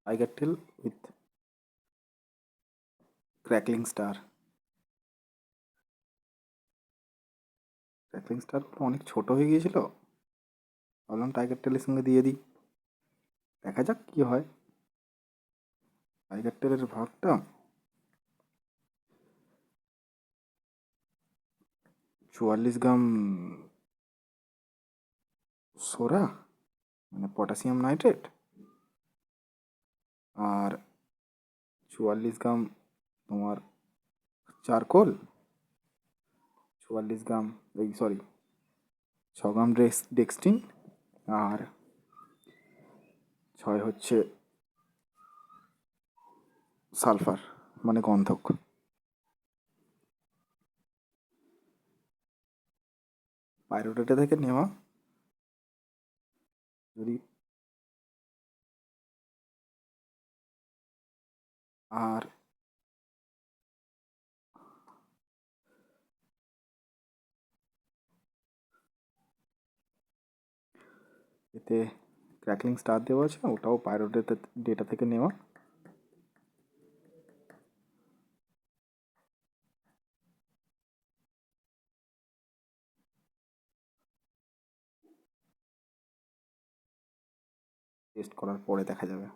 Tiger tail with crackling star. Crackling star অনেক ছোট হয়ে গিয়েছিল, ভাবলাম টাইগার টেলের সঙ্গে দিয়ে দিই, দেখা যাক কী হয়। টাইগার টেলের ভাগটা 44 গ্রাম সোডা মানে পটাশিয়াম নাইট্রেট, আর 44 গ্রাম তোমার চারকোল, 44 গ্রাম, এই সরি 6 গ্রাম ডেক্সটিন, আর 6 হচ্ছে সালফার মানে গন্ধক। পাইরোডেটা থেকে নেওয়া, যদি আর এতে ক্র্যাকলিং স্টার দেওয়া আছে, ওটাও পাইরোডেটা ডেটা থেকে নেওয়া। টেস্ট করার পরে দেখা যাবে।